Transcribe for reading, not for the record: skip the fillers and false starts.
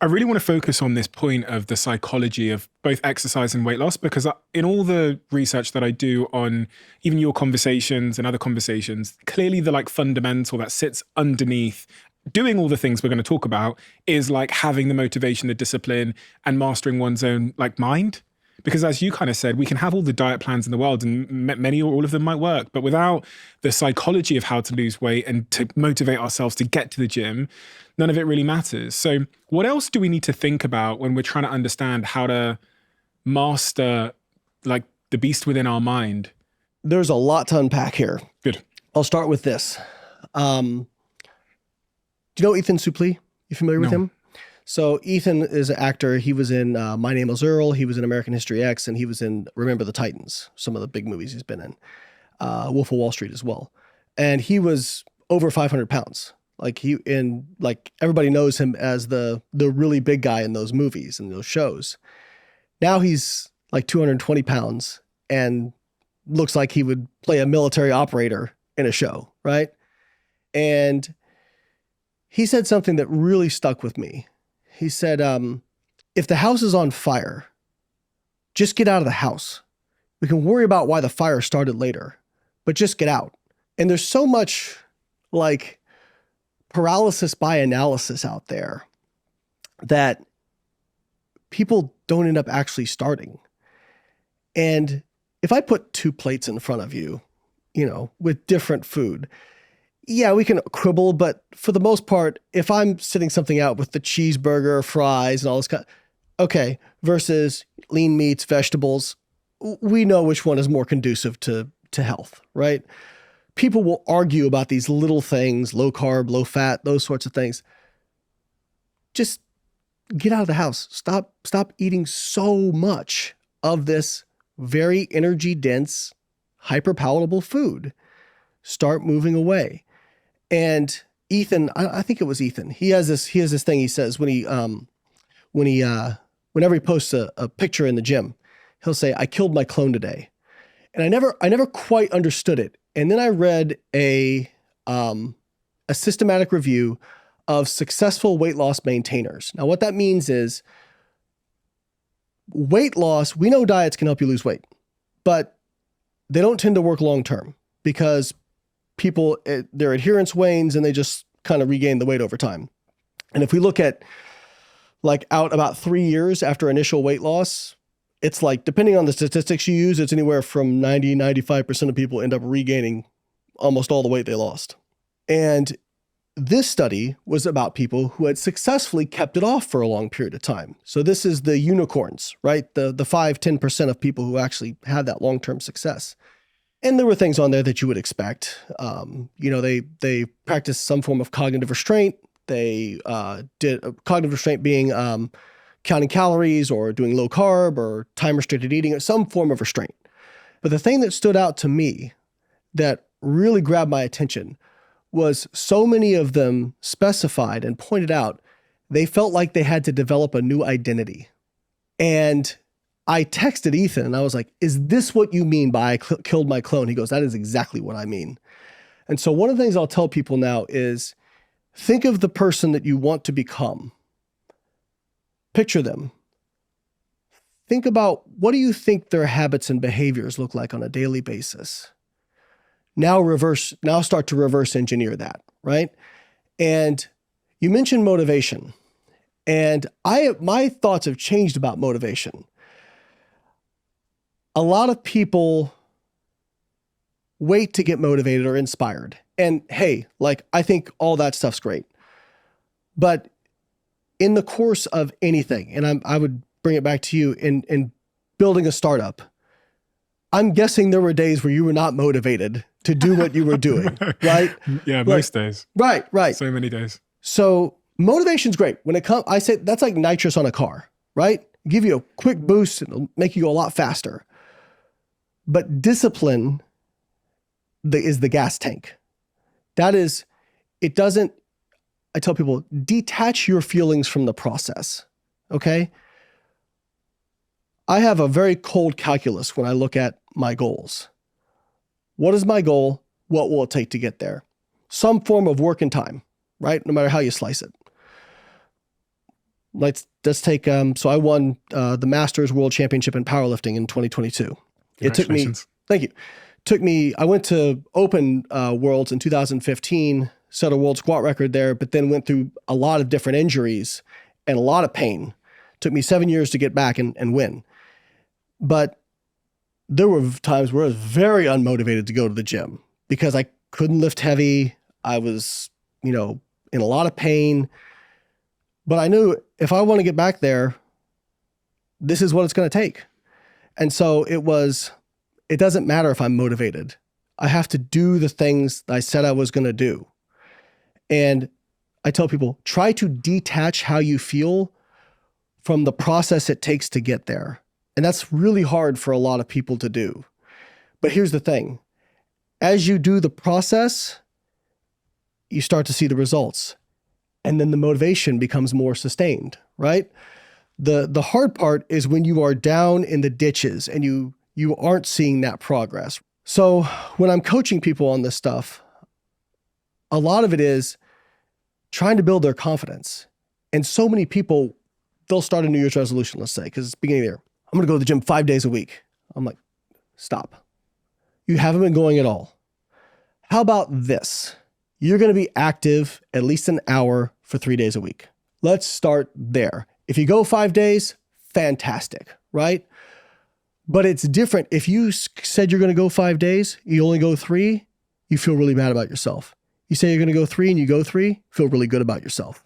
I really want to focus on this point of the psychology of both exercise and weight loss, because in all the research that I do on even your conversations and other conversations, clearly the like fundamental that sits underneath doing all the things we're going to talk about is like having the motivation, the discipline, and mastering one's own like mind. Because as you kind of said, we can have all the diet plans in the world and many or all of them might work, but without the psychology of how to lose weight and to motivate ourselves to get to the gym, none of it really matters. So what else do we need to think about when we're trying to understand how to master like the beast within our mind? There's a lot to unpack here. Good. I'll start with this. Do you know Ethan Suplee? You familiar with him? So Ethan is an actor. He was in My Name is Earl. He was in American History X, and he was in Remember the Titans, some of the big movies he's been in. Wolf of Wall Street as well. And he was over 500 pounds. Like everybody knows him as the really big guy in those movies and those shows. Now he's like 220 pounds and looks like he would play a military operator in a show, right? And he said something that really stuck with me. He said, if the house is on fire, just get out of the house. We can worry about why the fire started later, but just get out. And there's so much like paralysis by analysis out there that people don't end up actually starting. And if I put two plates in front of you, with different food, yeah, we can quibble, but for the most part, if I'm sitting something out with the cheeseburger, fries, and all this okay, versus lean meats, vegetables, we know which one is more conducive to health, right? People will argue about these little things, low carb, low fat, those sorts of things. Just get out of the house. Stop eating so much of this very energy dense, hyper palatable food. Start moving away. And Ethan, I think it was Ethan. He has this thing he says whenever he posts a picture in the gym, he'll say, "I killed my clone today." And I never quite understood it. And then I read a systematic review of successful weight loss maintainers. Now, what that means is weight loss, we know diets can help you lose weight, but they don't tend to work long-term because people, their adherence wanes and they just kind of regain the weight over time. And if we look at like out about 3 years after initial weight loss, it's like, depending on the statistics you use, it's anywhere from 95% of people end up regaining almost all the weight they lost. And this study was about people who had successfully kept it off for a long period of time. So this is the unicorns, right? The 5-10% of people who actually had that long-term success. And there were things on there that you would expect. They practiced some form of cognitive restraint. They did cognitive restraint being counting calories or doing low carb or time restricted eating, or some form of restraint. But the thing that stood out to me that really grabbed my attention was so many of them specified and pointed out they felt like they had to develop a new identity. And I texted Ethan and I was like, "Is this what you mean by I killed my clone?" He goes, "That is exactly what I mean." And so one of the things I'll tell people now is think of the person that you want to become. Picture them. Think about, what do you think their habits and behaviors look like on a daily basis? Now start to reverse engineer that, right? And you mentioned motivation. And my thoughts have changed about motivation. A lot of people wait to get motivated or inspired. And hey, like, I think all that stuff's great. But in the course of anything, and I would bring it back to you in building a startup, I'm guessing there were days where you were not motivated to do what you were doing, right? Yeah, most days. Right. So many days. So motivation's great. When it comes, I say that's like nitrous on a car, right? Give you a quick boost and it'll make you go a lot faster. But discipline is the gas tank. I tell people, detach your feelings from the process, okay? I have a very cold calculus when I look at my goals. What is my goal? What will it take to get there? Some form of work and time, right? No matter how you slice it. let's take, so I won the Masters World Championship in powerlifting in 2022. It took me, thank you. I went to Open Worlds in 2015, set a world squat record there, but then went through a lot of different injuries and a lot of pain. Took me 7 years to get back and win. But there were times where I was very unmotivated to go to the gym because I couldn't lift heavy. I was, in a lot of pain. But I knew if I want to get back there, this is what it's going to take. And so it doesn't matter if I'm motivated. I have to do the things I said I was going to do. And I tell people, try to detach how you feel from the process it takes to get there. And that's really hard for a lot of people to do. But here's the thing. As you do the process, you start to see the results. And then the motivation becomes more sustained, right? The hard part is when you are down in the ditches and you aren't seeing that progress. So when I'm coaching people on this stuff, a lot of it is trying to build their confidence. And so many people, they'll start a New Year's resolution, let's say, because it's beginning of the year. I'm going to go to the gym 5 days a week. I'm like, stop. You haven't been going at all. How about this? You're going to be active at least an hour for 3 days a week. Let's start there. If you go 5 days, fantastic, right? But it's different. If you said you're going to go 5 days, you only go 3, you feel really bad about yourself. You say you're going to go 3 and you go 3, feel really good about yourself.